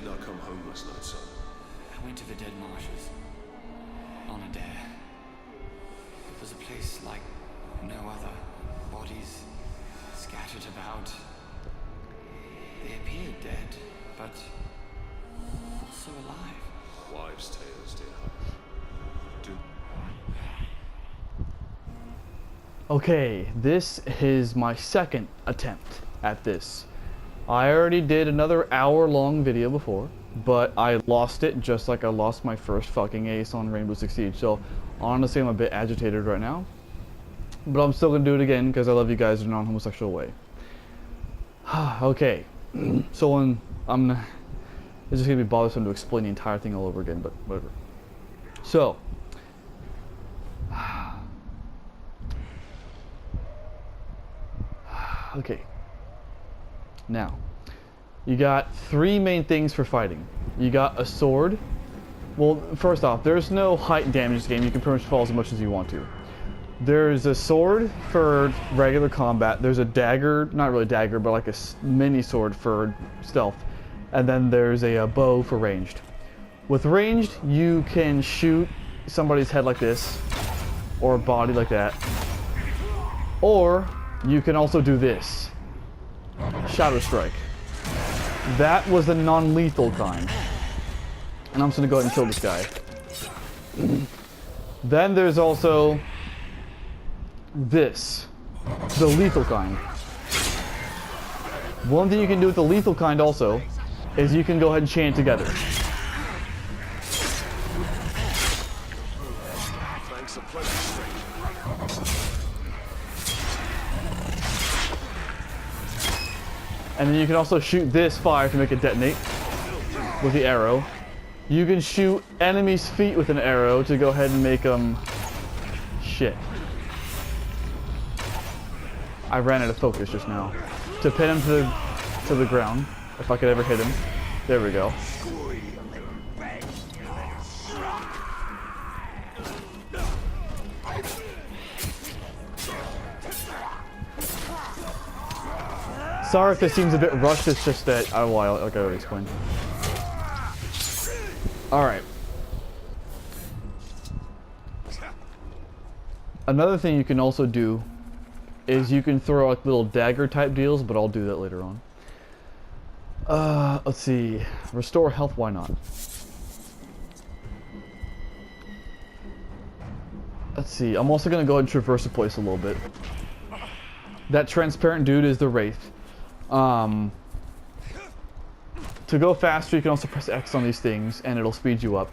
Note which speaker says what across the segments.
Speaker 1: not come home last night, son?
Speaker 2: I went to the Dead Marshes. On a dare. It was a place like no other. Bodies scattered about. They appeared dead, but also alive.
Speaker 1: Wives' tales, dear Hush. Do...
Speaker 3: Okay, this is my second attempt at this. I already did another hour-long video before, but I lost it just like I lost my first fucking ace on Rainbow Six Siege. So honestly, I'm a bit agitated right now, but I'm still gonna do it again because I love you guys in a non-homosexual way. Okay, so it's just gonna be bothersome to explain the entire thing all over again, but whatever. So, okay. Now, you got three main things for fighting. You got a sword. Well, first off, there's no height damage in this game. You can pretty much fall as much as you want to. There's a sword for regular combat. There's a dagger, not really a dagger, but like a mini sword for stealth. And then there's a bow for ranged. With ranged, you can shoot somebody's head like this, or a body like that. Or you can also do this. Shadow Strike. That was the non-lethal kind. And I'm just gonna go ahead and kill this guy. Then there's also this. The lethal kind. One thing you can do with the lethal kind also is you can go ahead and chain it together.
Speaker 1: Thanks a pleasure, stranger.
Speaker 3: And then you can also shoot this fire to make it detonate with the arrow. You can shoot enemies' feet with an arrow to go ahead and make them... Shit. I ran out of focus just now. To pin him to the ground, if I could ever hit him. There we go. Sorry if this seems a bit rushed, it's just that, like I already explained. Alright. Another thing you can also do is you can throw like little dagger type deals, but I'll do that later on. Let's see. Restore health, why not? Let's see, I'm also gonna go ahead and traverse the place a little bit. That transparent dude is the Wraith. To go faster, you can also press X on these things, and it'll speed you up.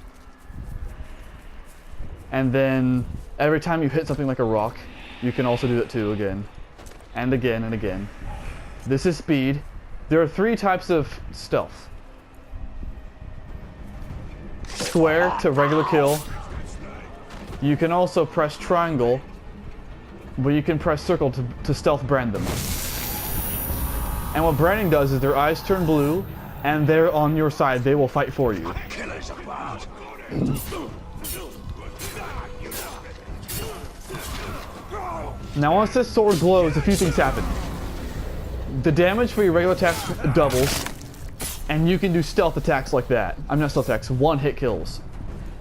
Speaker 3: And then, every time you hit something like a rock, you can also do that too, again. And again, and again. This is speed. There are three types of stealth. Square to regular kill. You can also press triangle, but you can press circle to stealth brand them. And what branding does is their eyes turn blue, and they're on your side. They will fight for you. Now once this sword glows, a few things happen. The damage for your regular attacks doubles, and you can do stealth attacks like that. I'm not stealth attacks, one-hit kills.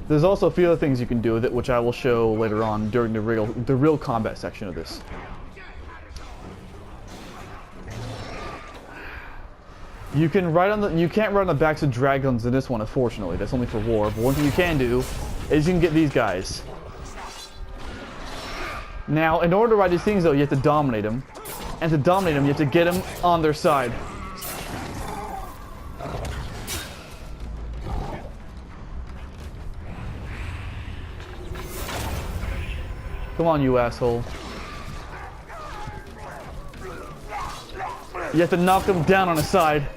Speaker 3: There's also a few other things you can do with it, which I will show later on during the real combat section of this. You can't ride on the backs of dragons in this one, unfortunately. That's only for war. But one thing you can do is you can get these guys. Now, in order to ride these things, though, you have to dominate them. And to dominate them, you have to get them on their side. Come on, you asshole. You have to knock them down on the side.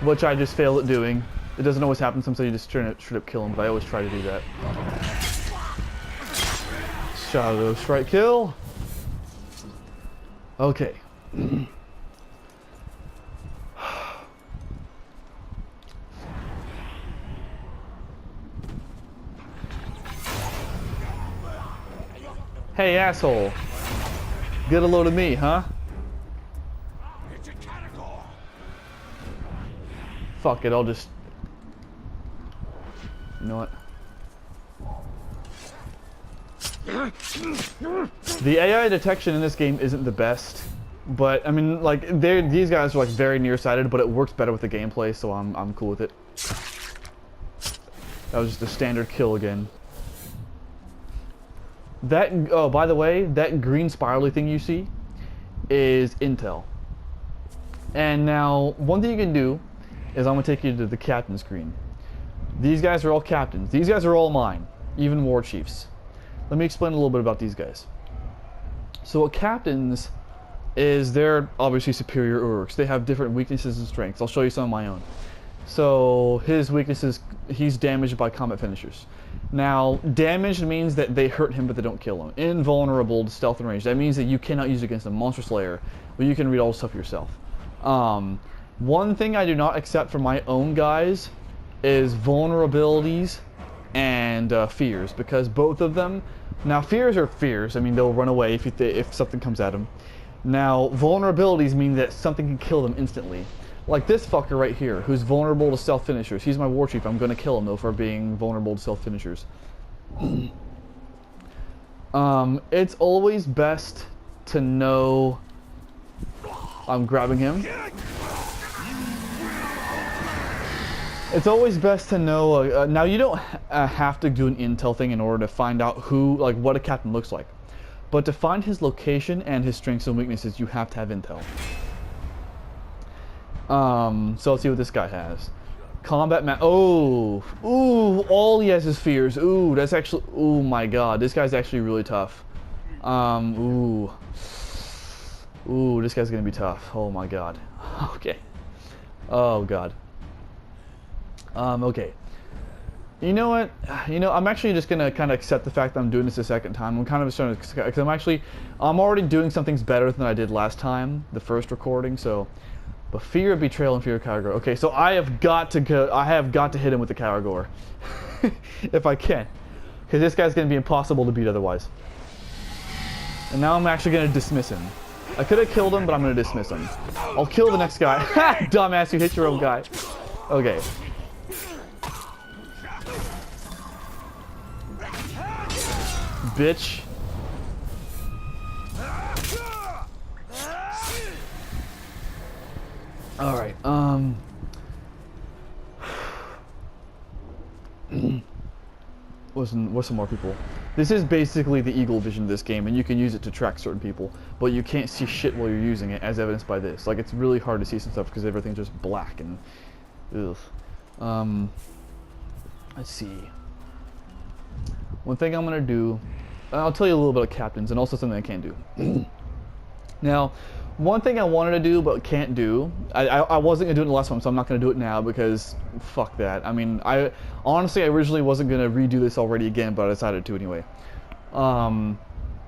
Speaker 3: Which I just failed at doing. It doesn't always happen. Sometimes you just straight up kill them, but I always try to do that. Shadow Strike kill. Okay. Hey, asshole. Get a load of me, huh? Fuck it, I'll just... You know what? The AI detection in this game isn't the best, but I mean, like, these guys are like very nearsighted, but it works better with the gameplay, so I'm cool with it. That was just a standard kill again. That, oh, by the way, that green spirally thing you see is intel. And now, one thing you can do is I'm gonna take you to the captain screen. These guys are all captains. These guys are all mine, even war chiefs. Let me explain a little bit about these guys. So what captains is, they're obviously superior Uruks. They have different weaknesses and strengths. I'll show you some of my own. So his weaknesses, he's damaged by combat finishers. Now, damaged means that they hurt him but they don't kill him. Invulnerable to stealth and range. That means that you cannot use it against a monster slayer, but you can read all the stuff yourself. One thing I do not accept from my own guys is vulnerabilities and fears, because both of them, now fears are fears. I mean, they'll run away if something comes at them. Now, vulnerabilities mean that something can kill them instantly. Like this fucker right here, who's vulnerable to stealth finishers. He's my war chief. I'm gonna kill him though for being vulnerable to stealth finishers. It's always best to know. I'm grabbing him. It's always best to know. Now you don't have to do an intel thing in order to find out who, like, what a captain looks like. But to find his location and his strengths and weaknesses, you have to have intel. So let's see what this guy has. Combat ooh, all he has is fears. Ooh, that's actually, oh my god, this guy's actually really tough. Ooh, this guy's gonna be tough. Oh my god. Okay. Oh god. Okay. You know what? You know, I'm actually just gonna kind of accept the fact that I'm doing this a second time. I'm kind of starting to, because I'm already doing some things better than I did last time, the first recording. So, but fear of betrayal and fear of Caragor. Okay, so I have got to hit him with the Caragor, if I can, because this guy's gonna be impossible to beat otherwise. And now I'm actually gonna dismiss him. I could have killed him, but I'm gonna dismiss him. I'll kill the next guy. Ha! Dumbass, you hit your own guy. Okay. Bitch. Alright, what's some more people? This is basically the eagle vision of this game, and you can use it to track certain people, but you can't see shit while you're using it, as evidenced by this. Like, it's really hard to see some stuff because everything's just black and ugh. Let's see. One thing I'm gonna do, I'll tell you a little bit of captains, and also something I can't do. Now, one thing I wanted to do but can't do, I wasn't gonna do it in the last one, so I'm not gonna do it now because fuck that. I mean, I originally wasn't gonna redo this already again, but I decided to anyway.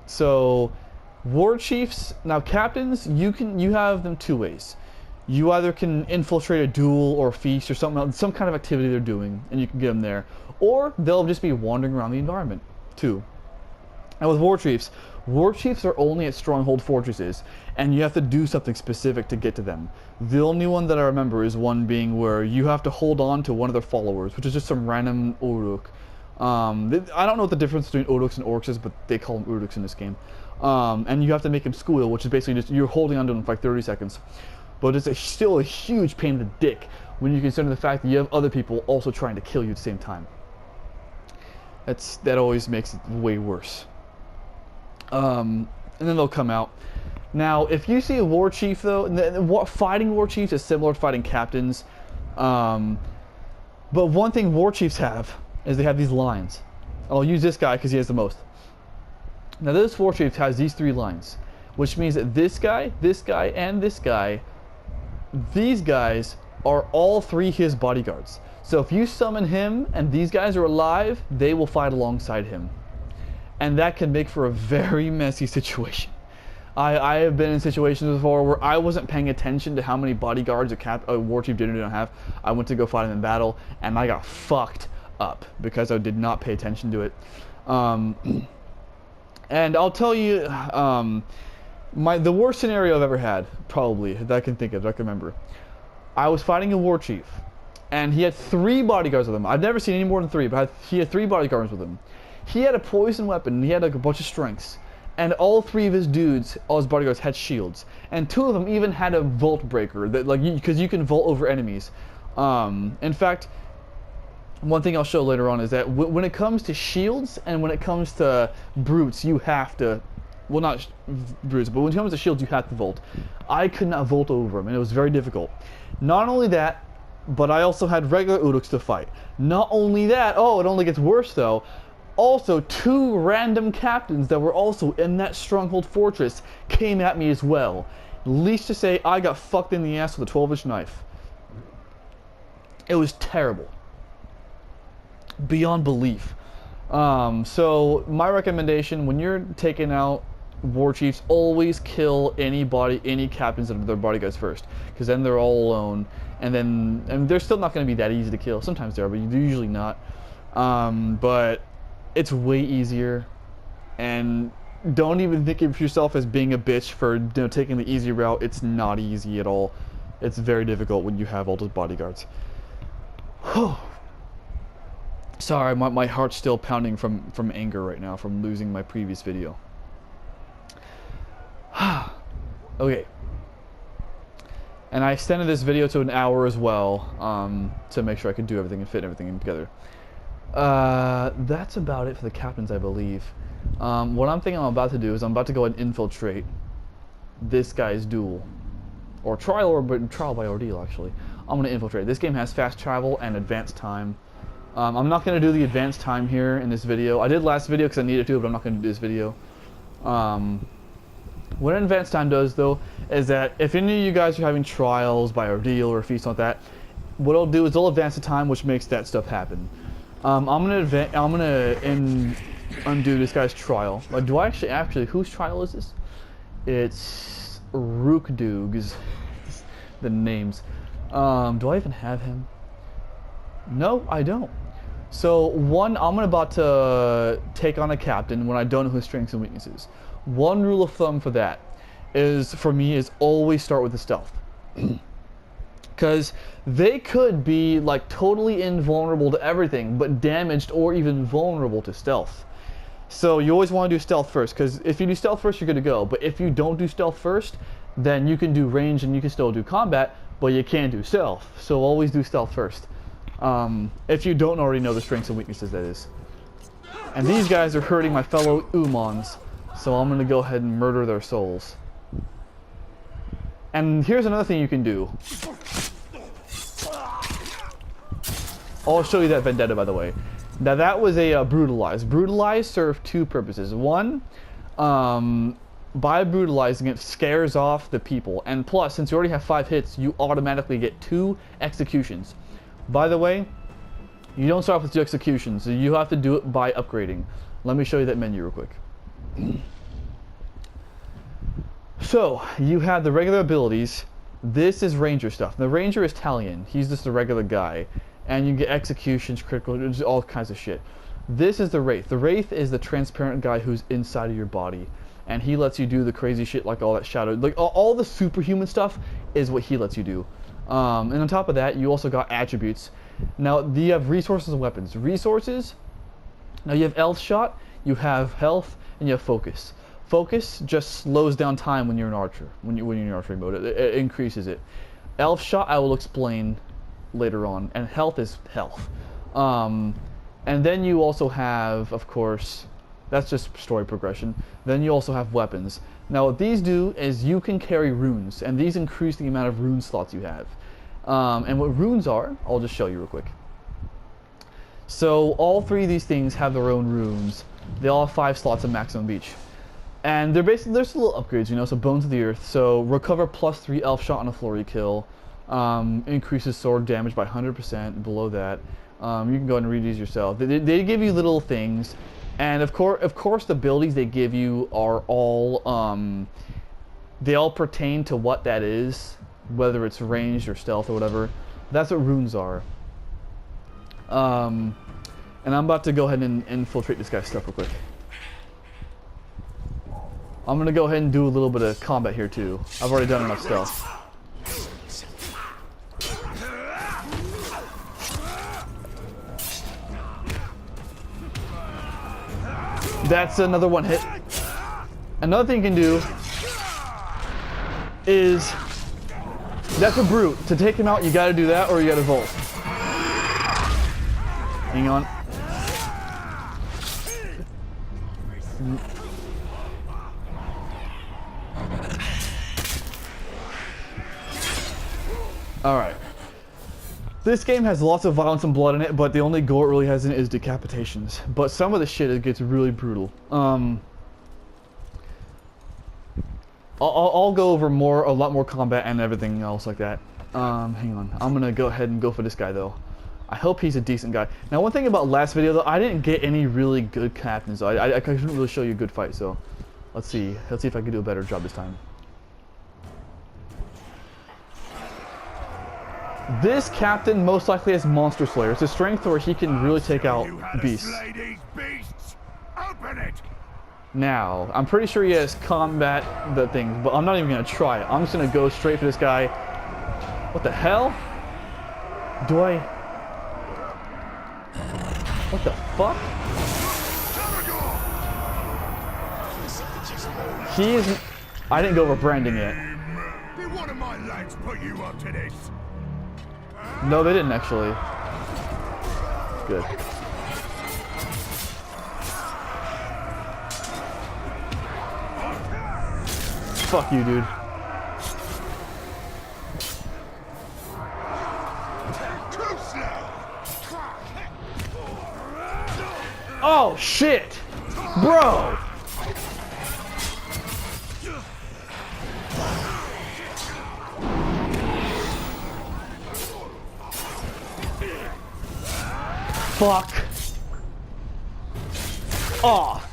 Speaker 3: So war chiefs, now captains, you have them two ways. You either can infiltrate a duel or a feast or something else, some kind of activity they're doing, and you can get them there, or they'll just be wandering around the environment too. And with war chiefs are only at stronghold fortresses, and you have to do something specific to get to them. The only one that I remember is one being where you have to hold on to one of their followers, which is just some random Uruk. I don't know what the difference between Uruks and Orcs is, but they call them Uruks in this game. And you have to make him squeal, which is basically just you're holding on to him for like 30 seconds. But it's still a huge pain in the dick when you consider the fact that you have other people also trying to kill you at the same time. That always makes it way worse. And then they'll come out. Now, if you see a war chief, though, fighting war chiefs is similar to fighting captains. But one thing war chiefs have is they have these lines. I'll use this guy because he has the most. Now, this war chief has these three lines, which means that this guy, and this guy, these guys are all three his bodyguards. So if you summon him and these guys are alive, they will fight alongside him. And that can make for a very messy situation. I have been in situations before where I wasn't paying attention to how many bodyguards a war chief did or didn't have. I went to go fight him in battle, and I got fucked up because I did not pay attention to it. And I'll tell you, the worst scenario I've ever had, probably, that I can think of, that I can remember. I was fighting a war chief, and he had 3 bodyguards with him. I've never seen any more than 3, but he had 3 bodyguards with him. He had a poison weapon, and he had like a bunch of strengths. And all 3 of his dudes, all his bodyguards, had shields. And 2 of them even had a vault breaker, that like because you can vault over enemies. In fact, one thing I'll show later on is that when it comes to shields and when it comes to brutes, you have to, well, not brutes, but when it comes to shields, you have to vault. I could not vault over them, and it was very difficult. Not only that, but I also had regular Uruks to fight. Not only that, oh, it only gets worse though. Also, 2 random captains that were also in that stronghold fortress came at me as well. Least to say, I got fucked in the ass with a 12-inch knife. It was terrible. Beyond belief. So my recommendation, when you're taking out war chiefs, always kill any captains of their bodyguards first, because then they're all alone, and they're still not going to be that easy to kill. Sometimes they are, but usually not. But it's way easier, and don't even think of yourself as being a bitch for taking the easy route. It's not easy at all. It's very difficult when you have all those bodyguards. Sorry, my heart's still pounding from anger right now from losing my previous video. Okay. And I extended this video to an hour as well, to make sure I could do everything and fit everything in together. That's about it for the captains, I believe. What I'm thinking I'm about to do is I'm about to go and infiltrate this guy's duel. Or trial by ordeal, actually. I'm going to infiltrate. This game has fast travel and advanced time. I'm not going to do the advanced time here in this video. I did last video because I needed to, but I'm not going to do this video. What an advanced time does, though, is that if any of you guys are having trials by ordeal or feats like that, what it'll do is it'll advance the time, which makes that stuff happen. I'm gonna undo this guy's trial. Like, do I actually whose trial is this? It's Rookdoog's. The names. Do I even have him? No, I don't. So I'm about to take on a captain when I don't know his strengths and weaknesses. One rule of thumb for that is, for me, is always start with the stealth. Because they could be like totally invulnerable to everything, but damaged or even vulnerable to stealth. So you always want to do stealth first, because if you do stealth first, you're good to go. But if you don't do stealth first, then you can do range and you can still do combat, but you can't do stealth. So always do stealth first. If you don't already know the strengths and weaknesses, that is. And these guys are hurting my fellow Umans, so I'm going to go ahead and murder their souls. And here's another thing you can do. I'll show you that vendetta, by the way. Now that was a brutalize. Brutalize served 2 purposes. One, by brutalizing it scares off the people, and plus, since you already have 5 hits, you automatically get 2 executions. By the way, you don't start off with 2 executions, so you have to do it by upgrading. Let me show you that menu real quick. So, you have the regular abilities. This is ranger stuff. The ranger is Talion. He's just a regular guy. And you get executions, critical, just all kinds of shit. This is the Wraith. The Wraith is the transparent guy who's inside of your body. And he lets you do the crazy shit like all that shadow. Like all the superhuman stuff is what he lets you do. And on top of that, you also got attributes. Now, you have resources and weapons. Resources, now you have Elf Shot, you have Health, and you have Focus. Focus just slows down time when you're an archer. When you're in archery mode, it increases it. Elf Shot I will explain later on, and Health is health. And then you also have, of course, that's just story progression. Then you also have weapons. Now what these do is you can carry runes, and these increase the amount of rune slots you have. And what runes are, I'll just show you real quick. So all 3 of these things have their own runes. They all have 5 slots of maximum each. And they're basically, there's little upgrades, you know, so Bones of the Earth. So recover +3 Elf Shot on a flurry kill. Increases sword damage by 100%. Below that, you can go ahead and read these yourself. They give you little things, and of course, the abilities they give you are all they all pertain to what that is, whether it's ranged or stealth or whatever. That's what runes are. And I'm about to go ahead and infiltrate this guy's stuff real quick. I'm gonna go ahead and do a little bit of combat here too. I've already done enough stealth. That's another one hit. Another thing you can do is, that's a brute. To take him out, you gotta do that or you gotta vault. Hang on. Alright. This game has lots of violence and blood in it, but the only gore it really has in it is decapitations. But some of the shit, it gets really brutal. I'll go over a lot more combat and everything else like that. Hang on. I'm gonna go ahead and go for this guy though. I hope he's a decent guy. Now, one thing about last video though, I didn't get any really good captains. I couldn't really show you a good fight, so let's see. Let's see if I can do a better job this time. This captain most likely has Monster Slayer. It's a strength where he can really take out beasts. Now, I'm pretty sure he has combat the things, but I'm not even gonna try it. I'm just gonna go straight for this guy. What the hell? Do I? What the fuck? He is. I didn't go over branding yet.
Speaker 4: Did one of my lads put you up to this?
Speaker 3: No, they didn't actually. Good. Fuck you, dude. Oh, shit! Bro! Fuck off.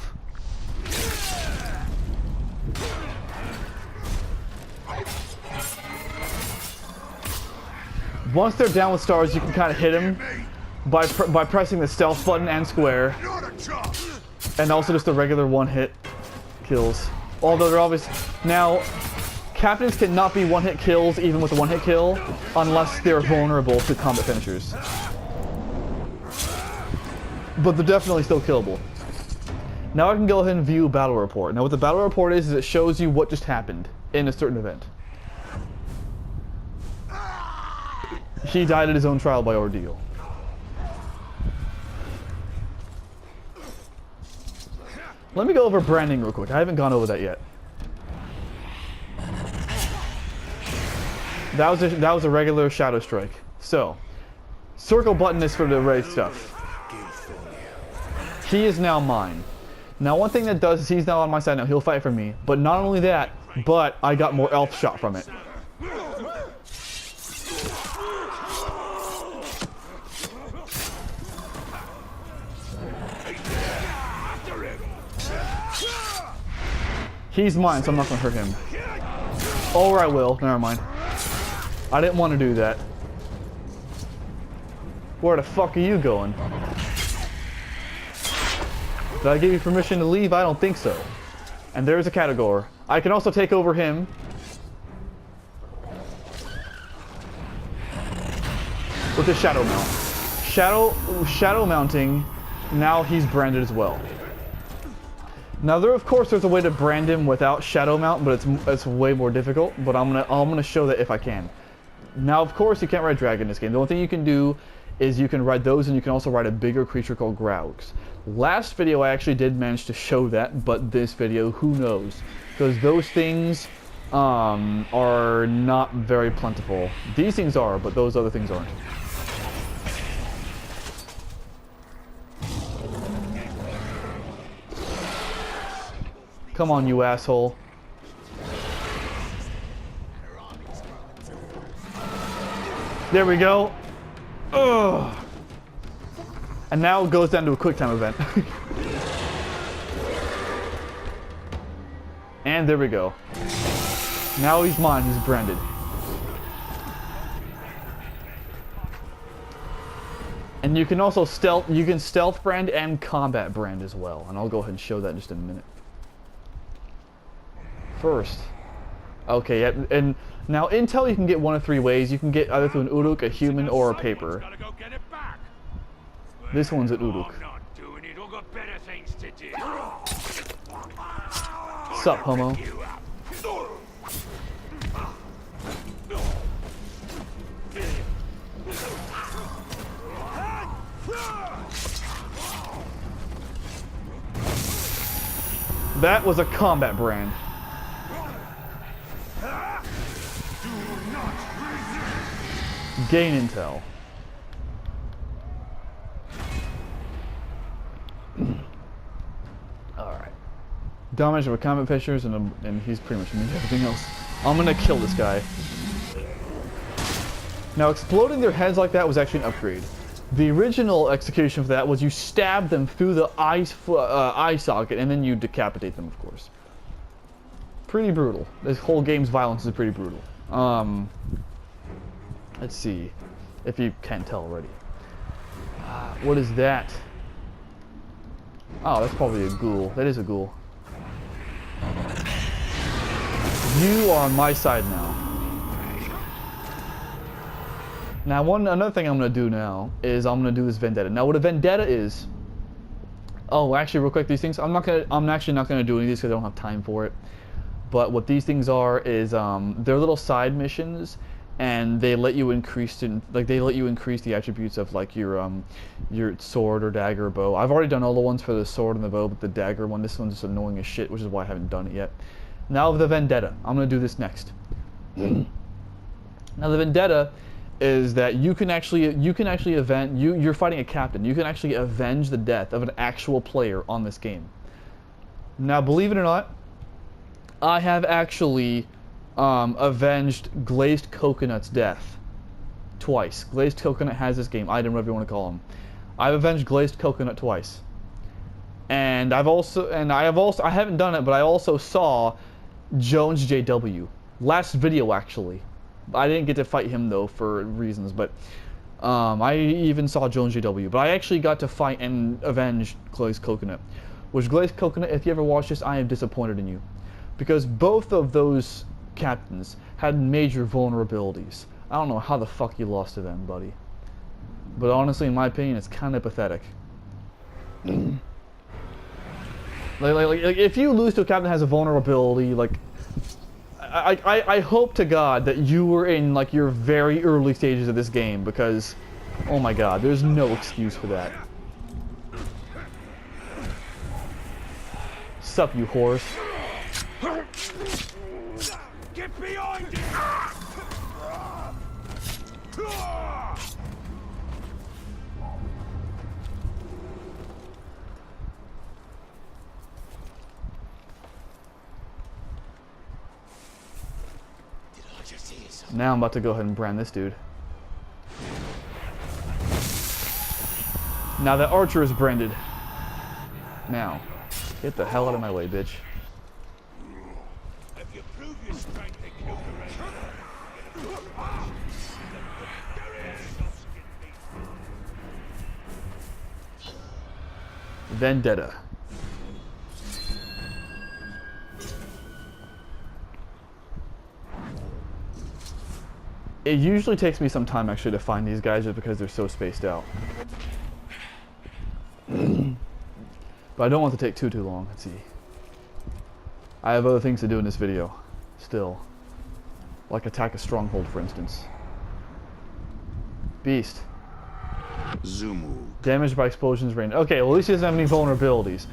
Speaker 3: Once they're down with stars, you can kind of hit them by pressing the stealth button and square, and also just the regular one-hit kills. Although they're obvious now, captains cannot be one-hit kills even with a one-hit kill unless they're vulnerable to combat finishers. But they're definitely still killable. Now I can go ahead and view battle report. Now what the battle report is it shows you what just happened in a certain event. He died at his own trial by ordeal. Let me go over branding real quick. I haven't gone over that yet. That was a regular shadow strike. So, circle button is for the raid stuff. He is now mine. Now one thing that does is he's now on my side now. He'll fight for me. But not only that, but I got more elf shot from it. He's mine, so I'm not gonna hurt him. Or I will. Never mind. I didn't want to do that. Where the fuck are you going? Did I give you permission to leave? I don't think so. And there's a category. I can also take over him. With the shadow mount. Shadow mounting, now he's branded as well. Now of course there's a way to brand him without shadow mount, but it's way more difficult, but I'm gonna show that if I can. Now of course you can't ride dragon in this game. The only thing you can do is you can ride those, and you can also ride a bigger creature called Graugs. Last video I actually did manage to show that, but this video, who knows? Because those things are not very plentiful. These things are, but those other things aren't. Come on, you asshole. There we go. Ugh. And now it goes down to a quick time event. And there we go. Now he's mine, he's branded. And you can also stealth brand and combat brand as well. And I'll go ahead and show that in just a minute. First. Okay, yeah, and now intel you can get one of three ways. You can get either through an Uruk, a human, or a paper. This one's an Uruk.
Speaker 4: I'm not doing it. I've got better things to do.
Speaker 3: Sup, homo? That was a combat brand. Gain intel. Alright. Damage with combat pictures and he's pretty much immune to everything else. I'm gonna kill this guy. Now exploding their heads like that was actually an upgrade. The original execution for that was you stab them through the eye socket and then you decapitate them, of course. Pretty brutal. This whole game's violence is pretty brutal. Let's see if you can't tell already. What is that? Oh, that's probably a ghoul. That is a ghoul. You are on my side now. Now, another thing I'm going to do now is I'm going to do this vendetta. Now, what a vendetta is... Oh, actually, real quick, these things... I'm actually not going to do any of these because I don't have time for it. But what these things are is they're little side missions, and they let you increase the attributes of like your sword or dagger or bow. I've already done all the ones for the sword and the bow, but the dagger one, this one's just annoying as shit, which is why I haven't done it yet. Now the vendetta. I'm going to do this next. Now the vendetta is that you can actually avenge. You're fighting a captain. You can actually avenge the death of an actual player on this game. Now, believe it or not, I have actually avenged Glazed Coconut's death twice. Glazed Coconut has this game item, whatever you want to call him. I've avenged Glazed Coconut twice, and I haven't done it, but I also saw Jones JW last video actually. I didn't get to fight him though for reasons, but I even saw Jones JW. But I actually got to fight and avenge Glazed Coconut. Which Glazed Coconut, if you ever watch this, I am disappointed in you, because both of those captains had major vulnerabilities. I don't know how the fuck you lost to them, buddy. But honestly, in my opinion, it's kind of pathetic. like if you lose to a captain that has a vulnerability, like I hope to God that you were in like your very early stages of this game, because oh my God, there's no excuse for that. Sup, you horse.
Speaker 4: Get behind it!
Speaker 3: Now I'm about to go ahead and brand this dude. Now that archer is branded. Now, get the hell out of my way, bitch.
Speaker 4: Have you proved your strength to kill the rest?
Speaker 3: Vendetta. It usually takes me some time actually to find these guys just because they're so spaced out. But I don't want to take too long. Let's see. I have other things to do in this video still. Like attack a stronghold, for instance. Beast.
Speaker 4: Zumu.
Speaker 3: Damaged by explosions rain. Okay, well at least he doesn't have any vulnerabilities.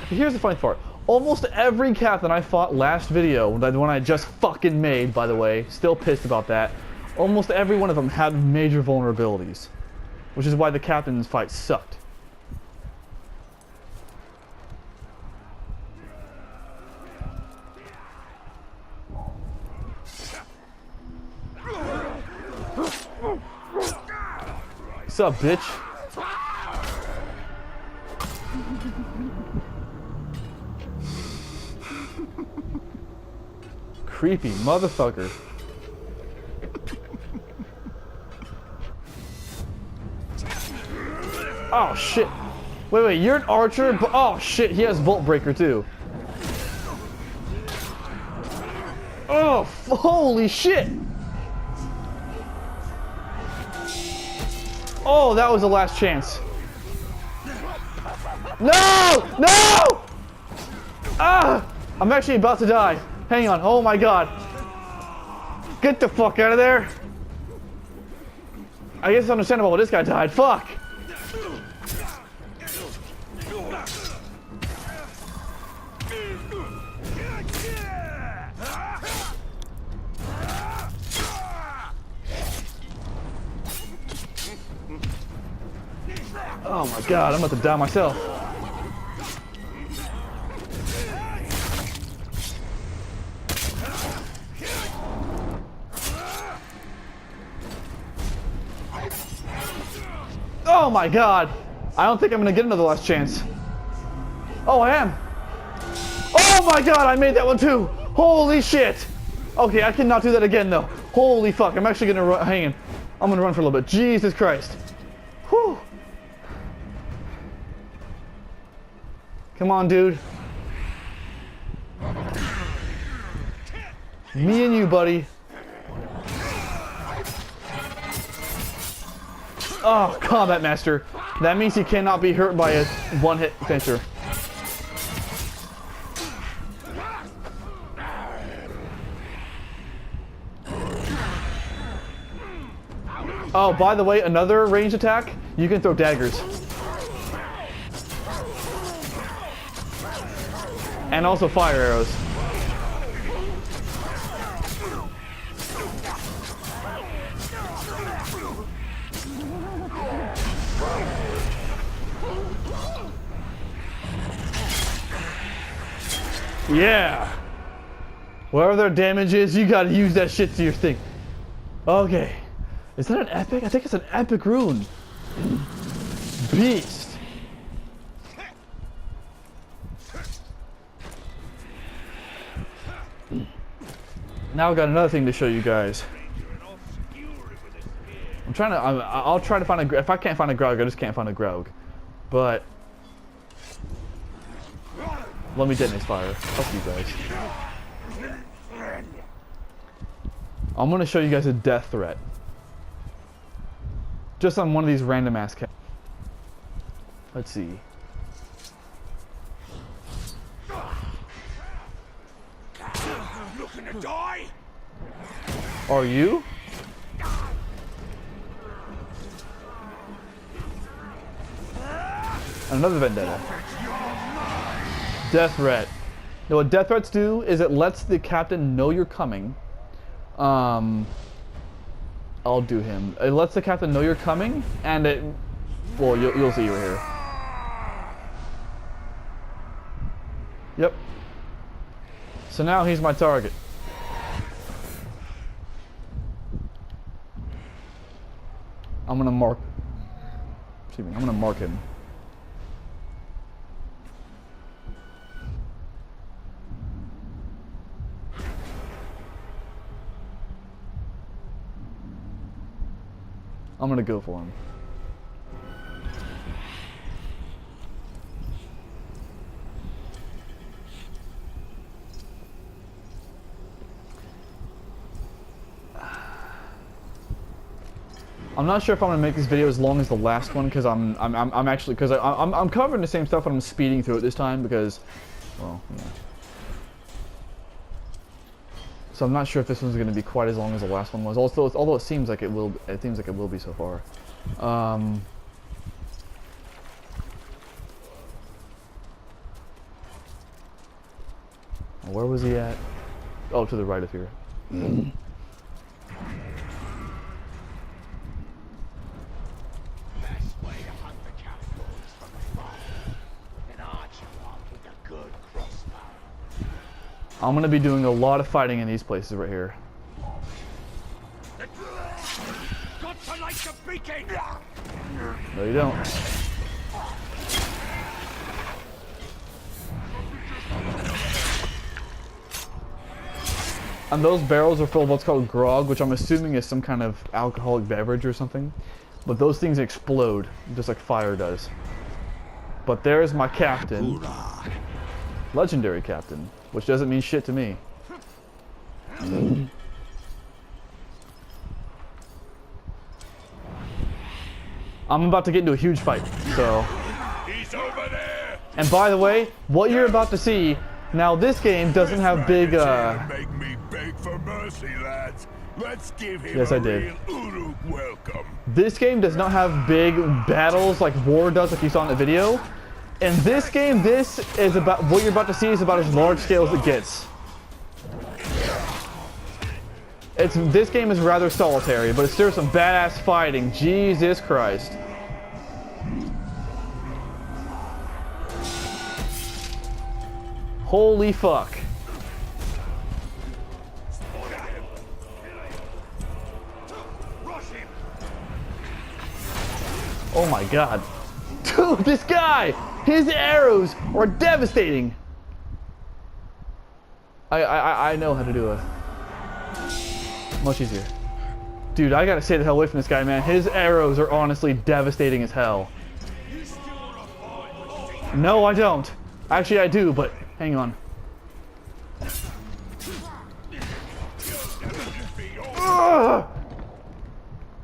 Speaker 3: Here's the funny part. Almost every captain I fought last video, the one I just fucking made, by the way, still pissed about that. Almost every one of them had major vulnerabilities, which is why the captain's fight sucked. What's up, bitch? Creepy motherfucker. Oh shit. Wait, you're an archer? Oh shit, he has Volt Breaker too. Oh, holy shit. Oh, that was the last chance. No! No! Ah! I'm actually about to die. Hang on. Oh my god. Get the fuck out of there. I guess it's understandable why this guy died. Fuck. Oh my god, I'm about to die myself. Oh my god! I don't think I'm gonna get another last chance. Oh, I am! Oh my god, I made that one too! Holy shit! Okay, I cannot do that again though. Holy fuck, I'm actually gonna run, hang on. I'm gonna run for a little bit. Jesus Christ. Whew. Come on, dude. Me and you, buddy. Oh, Combat Master. That means he cannot be hurt by a one-hit finisher. Oh, by the way, another ranged attack, you can throw daggers. And also fire arrows. Yeah! Whatever their damage is, you gotta use that shit to your thing. Okay. Is that an epic? I think it's an epic rune. Beast. Now I've got another thing to show you guys. I'm trying to, I'll try to find a, if I can't find a Graug, I just can't find a Graug. But, let me detonate fire. Fuck you guys. I'm gonna show you guys a death threat. Just on one of these random ass cats. Let's see.
Speaker 4: Looking to die?
Speaker 3: Are you? Another vendetta. Death threat. Now what death threats do is it lets the captain know you're coming. I'll do him. It lets the captain know you're coming, and it, well, you'll see right here. Yep. So now he's my target. I'm gonna mark. Excuse me. I'm gonna mark him. I'm gonna go for him. I'm not sure if I'm gonna make this video as long as the last one because I'm actually because I'm covering the same stuff but I'm speeding through it this time because, well, yeah. So I'm not sure if this one's gonna be quite as long as the last one was. Although it seems like it will. It seems like it will be so far. Where was he at? Oh, to the right of here. I'm gonna be doing a lot of fighting in these places right here.
Speaker 4: Got to like the beaking!
Speaker 3: No, you don't. And those barrels are full of what's called grog, which I'm assuming is some kind of alcoholic beverage or something. But those things explode, just like fire does. But there's my captain. Legendary captain. Which doesn't mean shit to me. I'm about to get into a huge fight, so.
Speaker 4: He's over there!
Speaker 3: And by the way, what you're about to see Now this game doesn't have big
Speaker 4: Make me beg for mercy, lads. Let's give him
Speaker 3: Yes,
Speaker 4: a
Speaker 3: I did.
Speaker 4: real Uruk welcome.
Speaker 3: this game does not have big battles like War does, like you saw in the video. In this game, this is about what you're about to see is about as large scale as it gets. This game is rather solitary, but it's still some badass fighting. Jesus Christ. Holy fuck. Oh my god. Dude, this guy! His arrows are devastating. I know how to do it. Much easier. Dude, I gotta stay the hell away from this guy, man. His arrows are honestly devastating as hell. No, I don't. Actually, I do, but hang on. Ugh!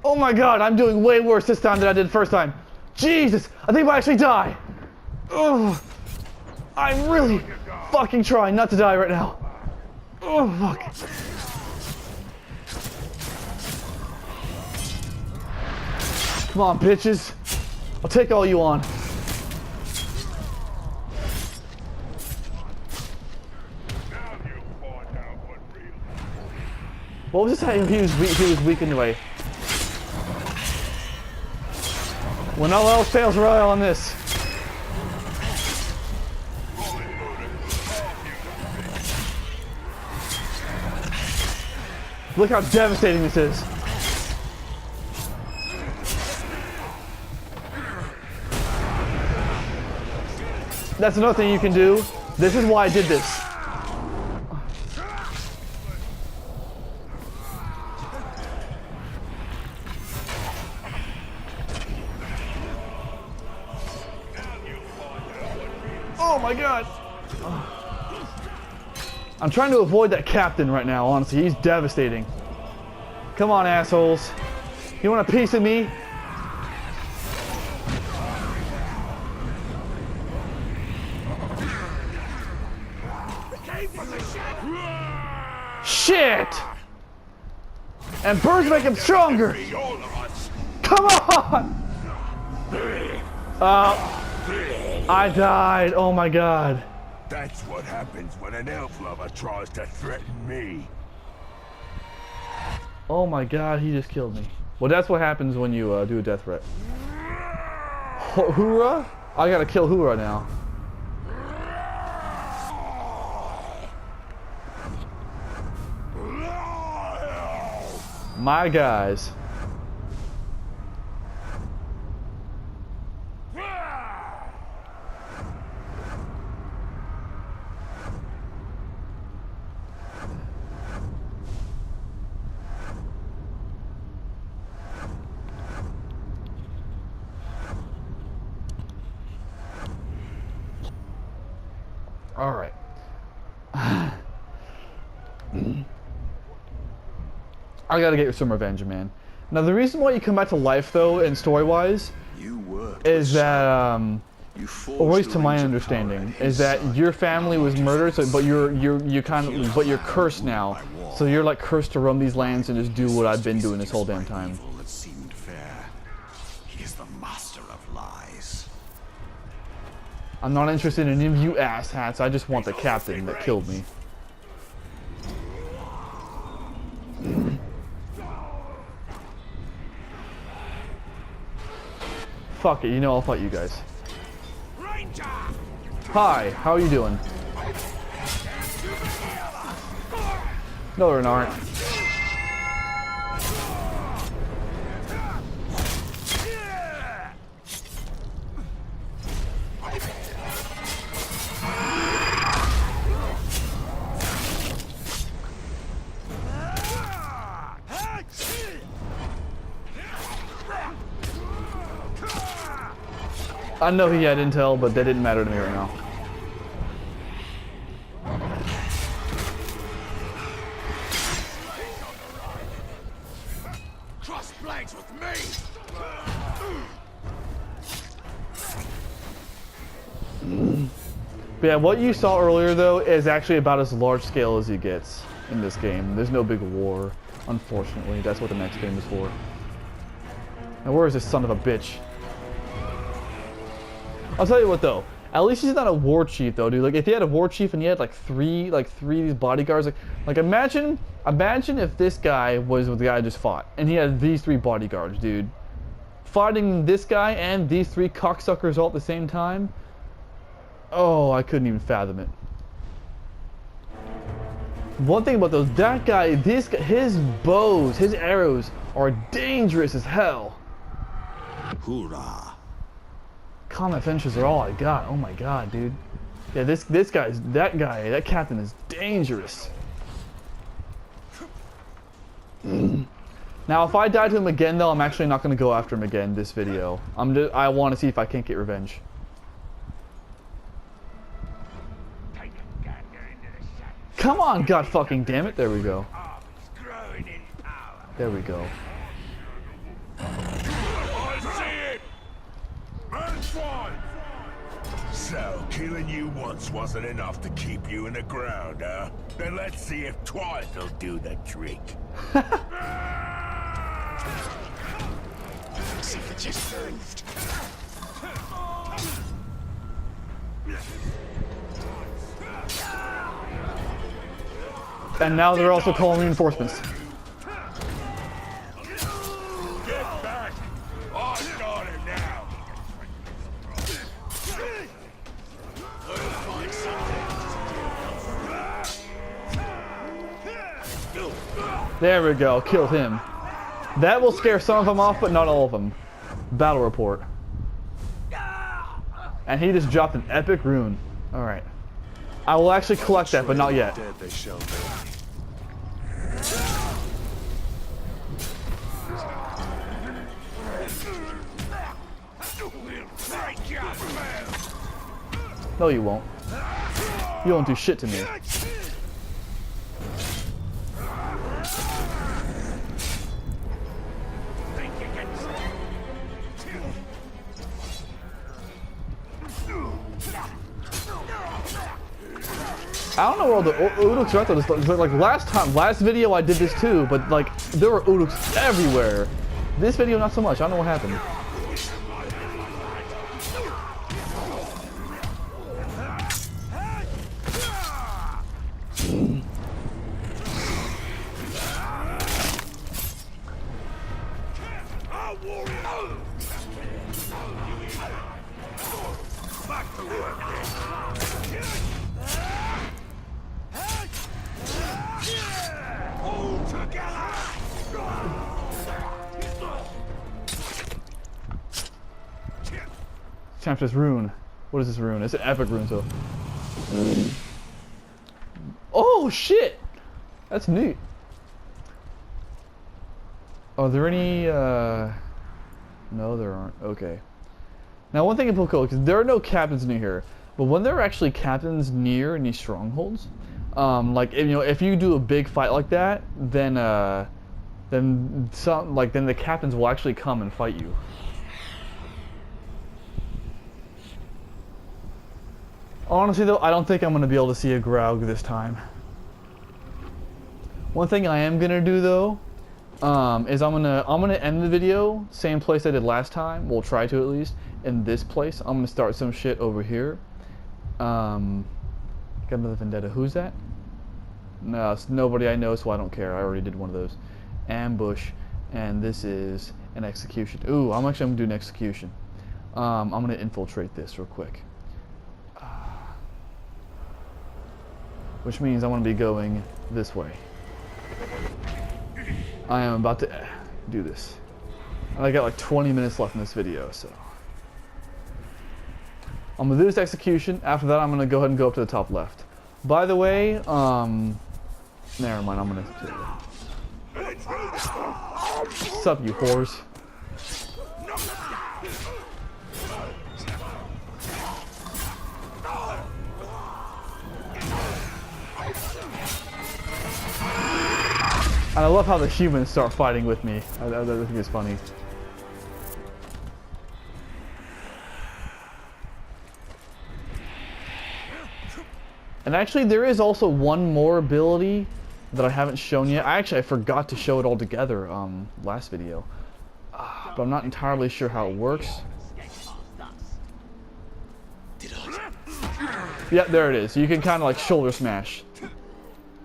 Speaker 3: Oh my god, I'm doing way worse this time than I did the first time. Jesus, I think I might actually die. Ugh. I'm really fucking trying not to die right now. Oh, fuck. Come on, bitches. I'll take all you on. What was this? He was weak anyway. When all else fails, rely on this. Look how devastating this is. That's another thing you can do. This is why I did this. Oh my god. I'm trying to avoid that captain right now, honestly. He's devastating. Come on, assholes. You want a piece of me? Shit! And birds make him stronger! Come on! I died. Oh my god.
Speaker 4: That's what happens when an elf lover tries to threaten me.
Speaker 3: Oh my god, he just killed me. Well, that's what happens when you do a death threat. Hoorah? I gotta kill Hoorah now. My guys. All right. I gotta get some revenge, man. Now, the reason why you come back to life, though, and story-wise, is that, or at least to my understanding, is that your family was murdered, so, but you're cursed now. So you're like cursed to roam these lands and just do what I've been doing this whole damn time.
Speaker 5: That seemed fair. He is the master of lies.
Speaker 3: I'm not interested in any of you asshats. I just want the captain that killed me. Fuck it, you know I'll fight you guys. Hi, how are you doing? No, they're not. I know he had intel, but that didn't matter to me right now.
Speaker 4: Cross flanks with me.
Speaker 3: But yeah, what you saw earlier though is actually about as large scale as he gets in this game. There's no big war, unfortunately. That's what the next game is for. Now where is this son of a bitch? I'll tell you what though. At least he's not a war chief though, dude. Like if he had a war chief and he had like three of these bodyguards, like imagine if this guy was the guy I just fought and he had these 3 bodyguards, dude. Fighting this guy and these 3 cocksuckers all at the same time. Oh, I couldn't even fathom it. One thing about those, that guy, his bows, his arrows are dangerous as hell.
Speaker 5: Hoorah!
Speaker 3: Combat finishes are all I got. Oh my god, dude. Yeah, that captain is dangerous. Now, if I die to him again, though, I'm actually not going to go after him again this video. I want to see if I can't get revenge. Come on, god fucking damn it. There we go. There we go.
Speaker 4: So, killing you once wasn't enough to keep you in the ground, huh? Then let's see if twice will do the trick.
Speaker 5: See if it just moved.
Speaker 3: And now they're also calling reinforcements.
Speaker 4: Get back! I've got it now!
Speaker 3: There we go, killed him. That will scare some of them off, but not all of them. Battle report. And he just dropped an epic rune. Alright. I will actually collect that, but not yet.
Speaker 1: Dead they shall be.
Speaker 3: No, you won't. You won't do shit to me. I don't know where all the Uruks are at though. Like last video I did this too, but like there were Uruks everywhere. This video not so much. I don't know what happened. Time for this rune. What is this rune? It's an epic rune, so. Oh shit! That's neat. Are there any? No, there aren't. Okay. Now, one thing in Poco, because there are no captains near here, but when there are actually captains near any strongholds, like if you do a big fight like that, then the captains will actually come and fight you. Honestly though, I don't think I'm gonna be able to see a Graug this time. One thing I am gonna do though, is I'm gonna end the video same place I did last time. We'll try to at least in this place. I'm gonna start some shit over here. Got another vendetta. Who's that? No, it's nobody I know, so I don't care. I already did one of those. Ambush, and this is an execution. Ooh, I'm actually gonna do an execution. I'm gonna infiltrate this real quick. Which means I want to be going this way. I am about to do this. I got like 20 minutes left in this video, so. I'm gonna do this execution. After that, I'm gonna go ahead and go up to the top left. By the way, never mind, I'm gonna. What's up, you whores? And I love how the humans start fighting with me. I think it's funny. And actually, there is also one more ability that I haven't shown yet. I forgot to show it all together last video. But I'm not entirely sure how it works. Yeah, there it is. You can kind of like shoulder smash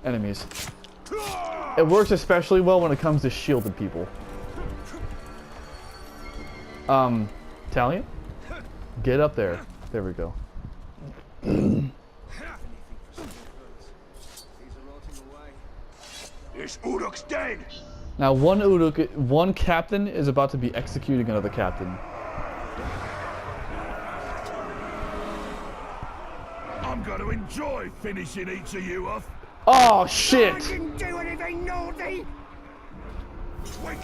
Speaker 3: enemies. It works especially well when it comes to shielded people. Talion? Get up there. There we go.
Speaker 4: This Uruk's dead!
Speaker 3: Now one captain is about to be executing another captain.
Speaker 4: I'm gonna enjoy finishing each of you off.
Speaker 3: Oh shit!
Speaker 4: Didn't do anything naughty!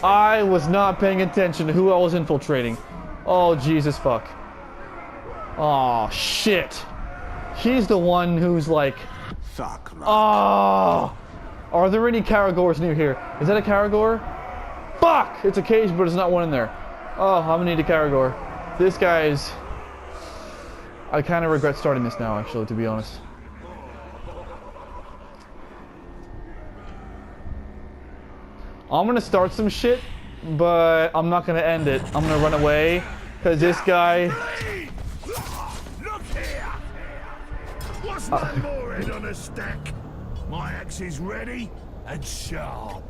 Speaker 3: I was not paying attention to who I was infiltrating. Oh Jesus fuck. Oh shit. He's the one who's like...
Speaker 5: Fuck, man.
Speaker 3: Oh! Are there any Karagors near here? Is that a Karagor? Fuck! It's a cage, but there's not one in there. Oh, I'm gonna need a Karagor. This guy's... I kind of regret starting this now, actually, to be honest. I'm gonna start some shit, but I'm not gonna end it. I'm gonna run away, because this guy...
Speaker 4: Look here! What's one more head on a stack? My axe is ready and sharp.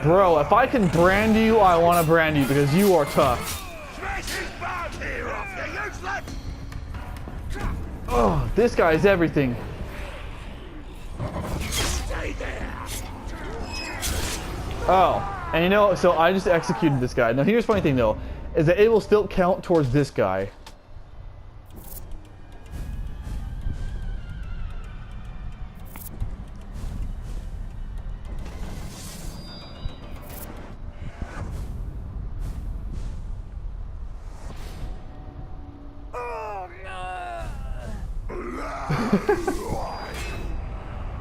Speaker 3: Bro, if I can brand you, I want to brand you, because you are tough.
Speaker 4: Smash his bark here off, you useless!
Speaker 3: Oh, this guy is everything.
Speaker 4: Stay there!
Speaker 3: Oh, and you know, so I just executed this guy. Now here's the funny thing though, is that it will still count towards this guy.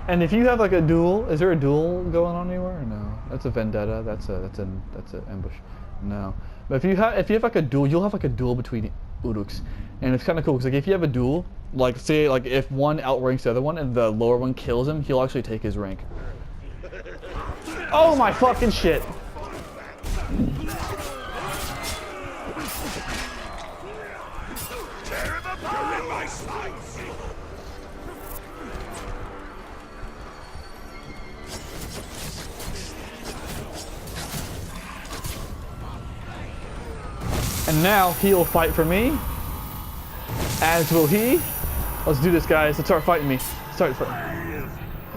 Speaker 3: And if you have like a duel, is there a duel going on anywhere? Or no, that's a vendetta. That's an ambush. No, but if you have like a duel, you'll have like a duel between Uruks, and it's kind of cool because like if you have a duel, like say like if one outranks the other one and the lower one kills him, he'll actually take his rank. Oh my fucking shit!
Speaker 4: Tear him apart in my sights!
Speaker 3: And now he'll fight for me, as will he. Let's do this, guys. Let's start fighting me. Start fighting.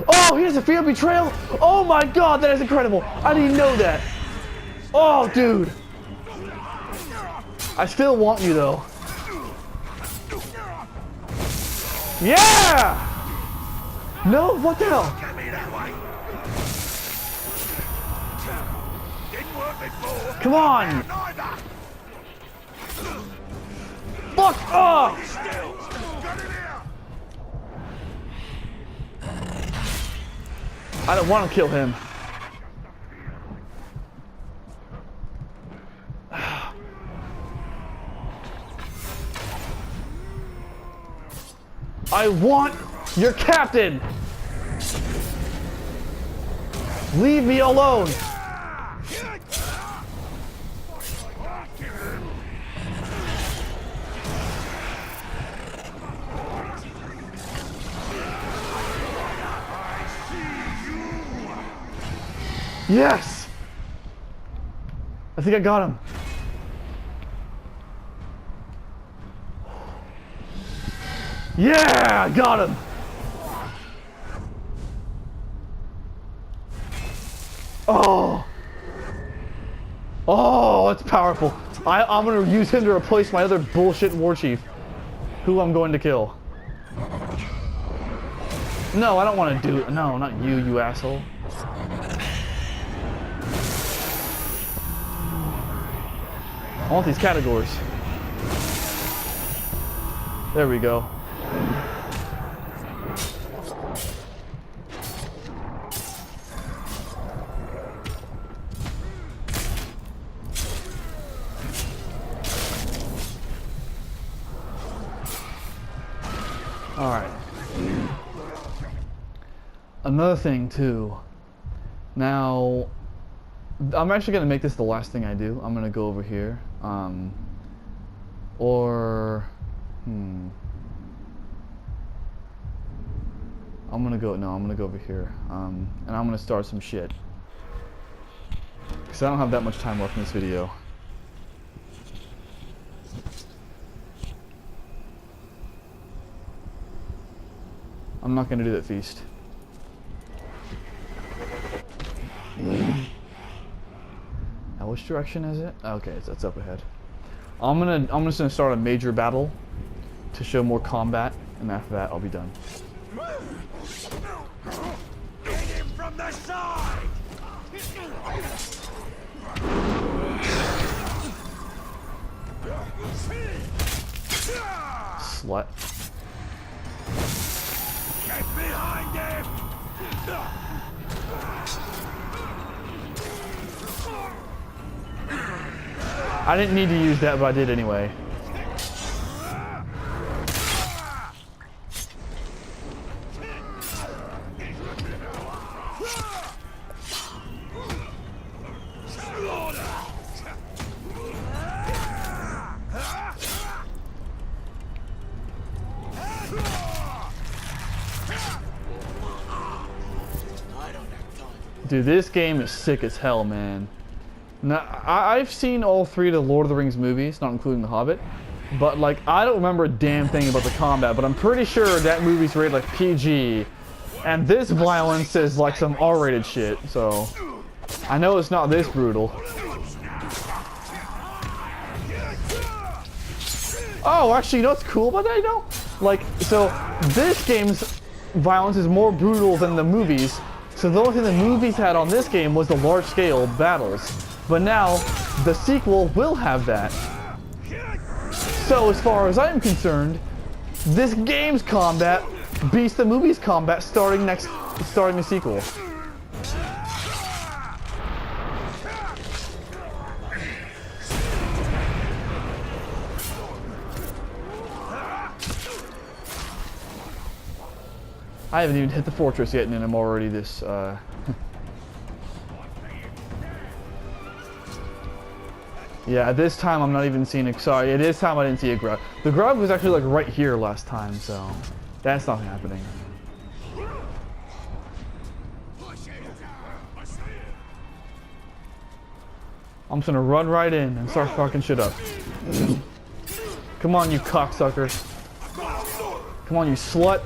Speaker 3: Oh, he has a field betrayal. Oh my god, that is incredible. I didn't know that. Oh, dude. I still want you though. Yeah. No, what the hell?
Speaker 4: Get me that way! Didn't work before!
Speaker 3: Come on.
Speaker 4: Neither!
Speaker 3: Fuck off.
Speaker 4: Still! Got it here!
Speaker 3: I don't want to kill him. I want your captain. Leave me alone. Yes! I think I got him. Yeah, I got him. Oh. Oh, it's powerful. I'm going to use him to replace my other bullshit war chief, who I'm going to kill. No, I don't want to do it. No, not you, you asshole. I want these categories. There we go. All right. another thing too. Now, I'm actually gonna make this the last thing I do. I'm gonna go over here. I'm gonna go over here. And I'm gonna start some shit. Because I don't have that much time left in this video. I'm not gonna do that feast. Now which direction is it? Okay, it's up ahead. I'm just gonna start a major battle to show more combat, and after that I'll be done.
Speaker 4: Get him from the side!
Speaker 3: Slut.
Speaker 4: Get behind him!
Speaker 3: I didn't need to use that, but I did anyway. Dude, this game is sick as hell, man. Now, I've seen all three of the Lord of the Rings movies, not including The Hobbit, but like, I don't remember a damn thing about the combat, but I'm pretty sure that movie's rated like PG, and this violence is like some R-rated shit, so I know it's not this brutal. Oh, actually, you know what's cool about that, you know? Like, so this game's violence is more brutal than the movies, so the only thing the movies had on this game was the large-scale battles. But now, the sequel will have that. So as far as I'm concerned, this game's combat beats the movie's combat starting the sequel. I haven't even hit the fortress yet, and I'm already this, Yeah, at this time I'm not even seeing it. Sorry, at this time I didn't see a grub. The grub was actually like right here last time, so that's not happening. I'm just gonna run right in and start fucking shit up. Come on, you cocksucker. Come on, you slut.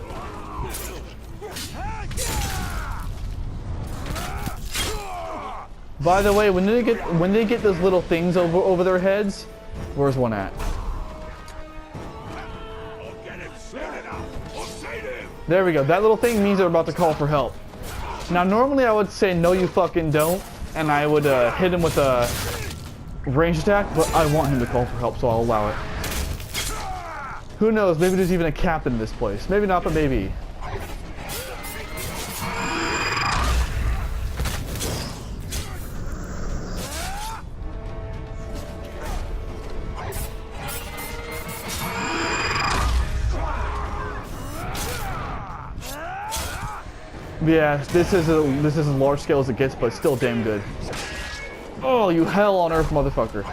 Speaker 3: By the way, when they get those little things over their heads, where's one at? There we go. That little thing means they're about to call for help. Now, normally I would say no, you fucking don't, and I would hit him with a ranged attack, but I want him to call for help, so I'll allow it. Who knows? Maybe there's even a captain in this place. Maybe not, but maybe. Yeah, this is as large scale as it gets, but still damn good. Oh, you hell on earth, motherfucker!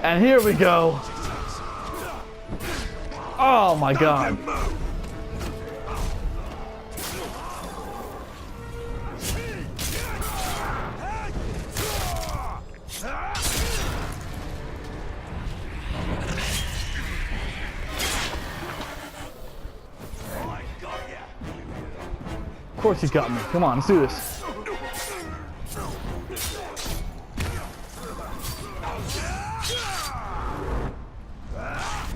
Speaker 3: And here we go. Oh my god. Of course he got me. Come on, let's do this.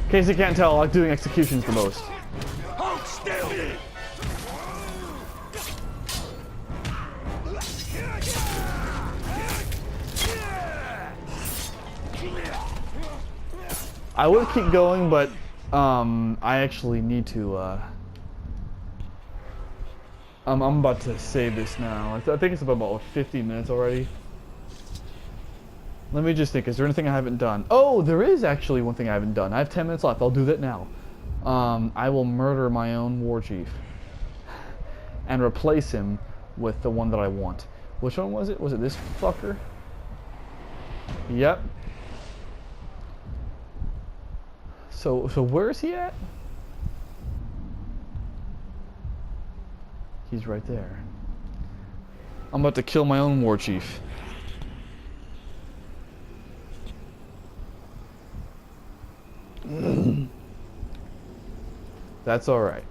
Speaker 3: In case you can't tell, I like doing executions the most.
Speaker 4: Hold still!
Speaker 3: I would keep going, but I actually need to I'm about to save this now. I think it's about 50 minutes already. Let me just think. Is there anything I haven't done? Oh, there is actually one thing I haven't done. I have 10 minutes left. I'll do that now. I will murder my own war chief and replace him with the one that I want. Which one was it? Was it this fucker? Yep. So where is he at? He's right there. I'm about to kill my own war chief. That's alright.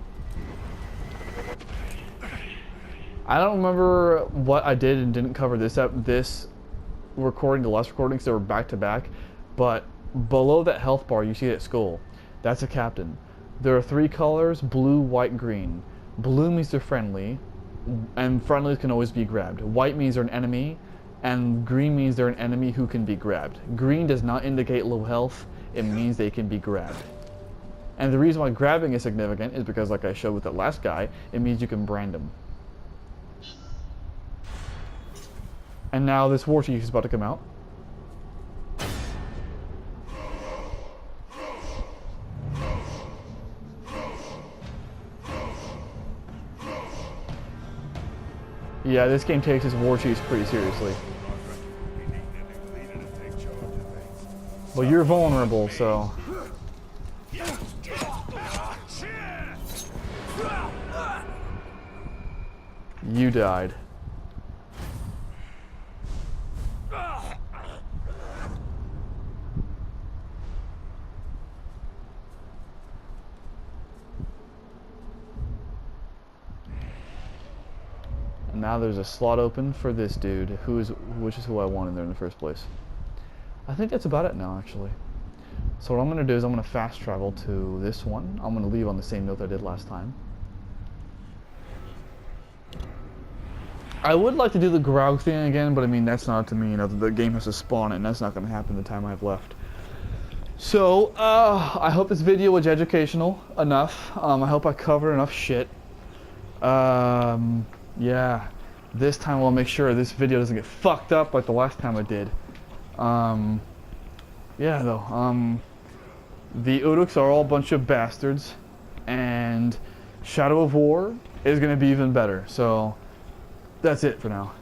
Speaker 3: I don't remember what I did and didn't cover this recording, the last recordings, they were back to back, but below that health bar you see that skull. That's a captain. There are 3 colors: blue, white, green. Blue means they're friendly, and friendlies can always be grabbed. White means they're an enemy, and green means they're an enemy who can be grabbed. Green does not indicate low health, it means they can be grabbed. And the reason why grabbing is significant is because, like I showed with that last guy, it means you can brand him. And now this war chief is about to come out. Yeah, this game takes its war chiefs pretty seriously. Well, you're vulnerable, so... You died. And now there's a slot open for this dude, which is who I wanted there in the first place. I think that's about it now, actually. So what I'm going to do is I'm going to fast travel to this one. I'm going to leave on the same note I did last time. I would like to do the Graug thing again, but I mean, that's not up to me. You know, the game has to spawn it, and that's not going to happen in the time I have left. So, I hope this video was educational enough. I hope I covered enough shit. Yeah. This time I'll make sure this video doesn't get fucked up like the last time I did. Yeah, though. The Uruks are all a bunch of bastards, and Shadow of War is going to be even better. So, that's it for now.